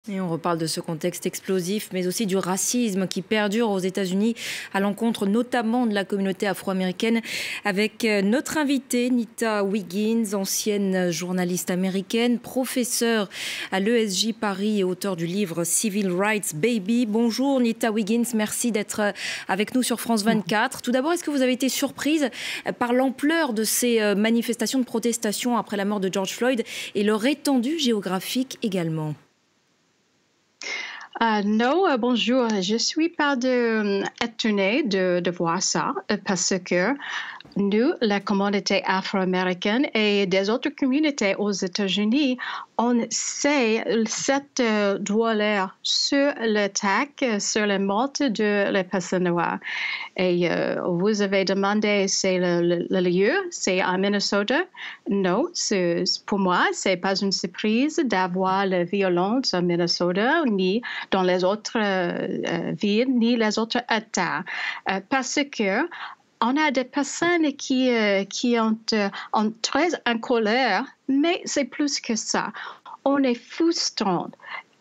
Et on reparle de ce contexte explosif, mais aussi du racisme qui perdure aux États-Unis à l'encontre notamment de la communauté afro-américaine, avec notre invitée Nita Wiggins, ancienne journaliste américaine, professeure à l'ESJ Paris et auteure du livre Civil Rights Baby. Bonjour Nita Wiggins, merci d'être avec nous sur France 24. Tout d'abord, est-ce que vous avez été surprise par l'ampleur de ces manifestations de protestation après la mort de George Floyd et leur étendue géographique également? Non, bonjour. Je suis pas étonnée de voir ça parce que nous, la communauté afro-américaine et des autres communautés aux États-Unis, on sait cette douleur sur l'attaque, sur la mort de les personnes noires. Et vous avez demandé, c'est le lieu, c'est à Minnesota. Non, pour moi, c'est pas une surprise d'avoir la violence à Minnesota, ni dans les autres villes, ni les autres États. Parce que on a des personnes qui ont très en colère, mais c'est plus que ça. On est frustrant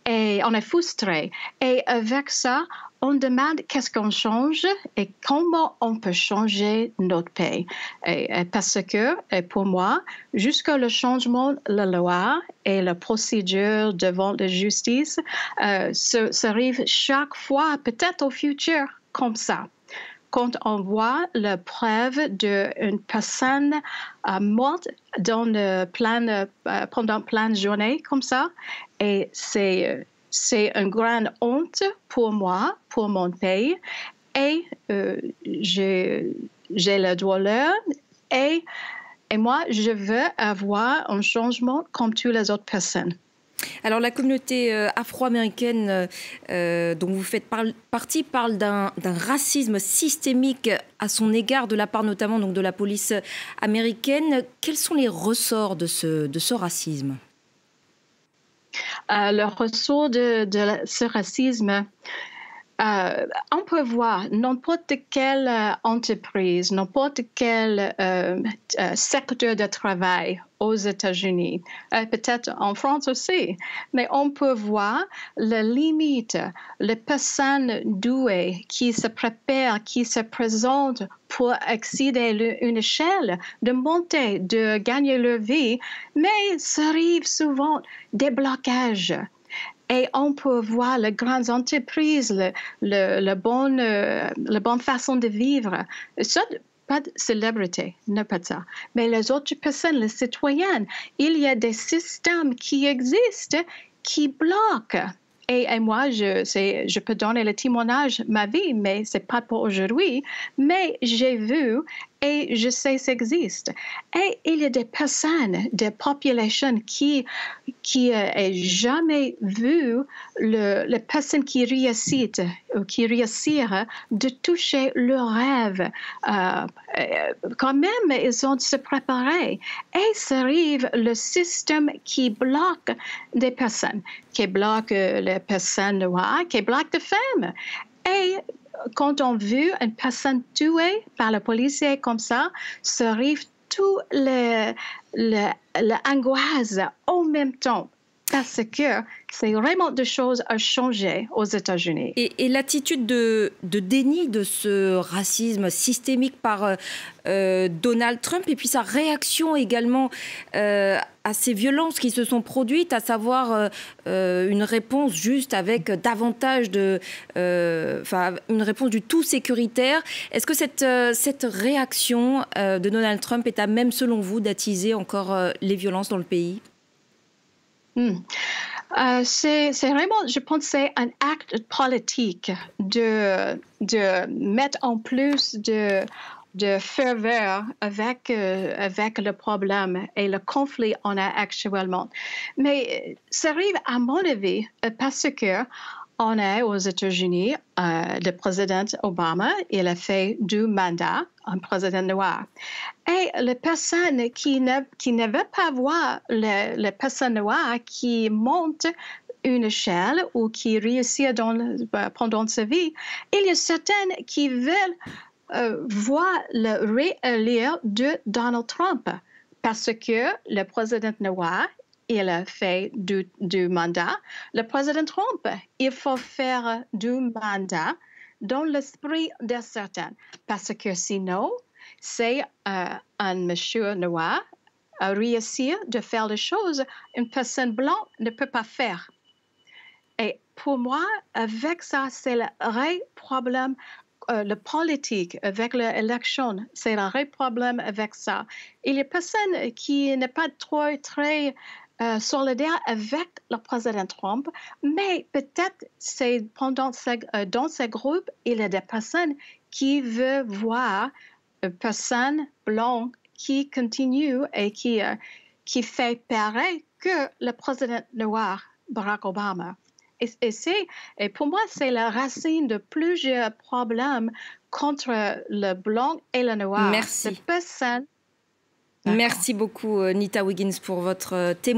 et on est frustré. Et avec ça, on demande qu'est-ce qu'on change et comment on peut changer notre pays. Et parce que, pour moi, jusqu'à le changement de la loi et la procédure devant la justice, ça arrive chaque fois, peut-être au futur, comme ça. Quand on voit la preuve d'une personne morte pendant plein de journées comme ça, et c'est une grande honte pour moi, pour mon pays, et j'ai la douleur, et moi, je veux avoir un changement comme toutes les autres personnes. Alors la communauté afro-américaine dont vous faites partie parle d'un racisme systémique à son égard de la part notamment donc, de la police américaine. Quels sont les ressorts de ce racisme? Le ressort de ce racisme, on peut voir n'importe quelle entreprise, n'importe quel secteur de travail aux États-Unis, peut-être en France aussi, mais on peut voir la limite, les personnes douées qui se préparent, qui se présentent pour accéder à une échelle, de monter, de gagner leur vie, mais ça arrive souvent des blocages. Et on peut voir les grandes entreprises, la bonne façon de vivre. Ça, pas de célébrité, non pas ça. Mais les autres personnes, les citoyennes, il y a des systèmes qui existent qui bloquent. Et moi, je peux donner le témoignage de ma vie, mais ce n'est pas pour aujourd'hui. Mais j'ai vu et je sais que ça existe. Et il y a des personnes, des populations qui n'ont jamais vu les personnes qui réussissent ou qui réussissent de toucher leur rêve. Quand même, ils ont se préparer. Et ça arrive le système qui bloque des personnes, qui bloque les personnes noires, qui bloque les femmes. Et quand on veut une personne tuée par le policier comme ça arrive tout l'angoisse en même temps. Parce que c'est vraiment des choses à changer aux États-Unis. Et l'attitude de déni de ce racisme systémique par Donald Trump et puis sa réaction également à ces violences qui se sont produites, à savoir une réponse juste avec davantage une réponse du tout sécuritaire. Est-ce que cette réaction de Donald Trump est à même, selon vous, d'attiser encore les violences dans le pays? C'est vraiment, je pense, c'est un acte politique de mettre en plus de ferveur avec le problème et le conflit qu'on a actuellement. Mais ça arrive, à mon avis, parce que on est aux États-Unis, le président Obama, il a fait 2 mandats, un président noir. Et les personnes qui ne veulent pas voir les personnes noires qui montent une échelle ou qui réussissent pendant sa vie, il y a certaines qui veulent voir le réélire de Donald Trump parce que le président noir il a fait du mandat. Le président Trump, il faut faire du mandat dans l'esprit de certains, parce que sinon, c'est un monsieur noir à réussir de faire les choses une personne blanche ne peut pas faire. Et pour moi, avec ça, c'est le vrai problème. Le politique avec l'élection, c'est le vrai problème avec ça. Il y a personne qui n'est pas trop très solidaire avec le président Trump, mais peut-être c'est dans ce groupe, il y a des personnes qui veulent voir une personne blanche qui continue et qui fait pareil que le président noir Barack Obama. Et pour moi, c'est la racine de plusieurs problèmes contre le blanc et le noir. Merci. Merci beaucoup, Nita Wiggins, pour votre témoignage.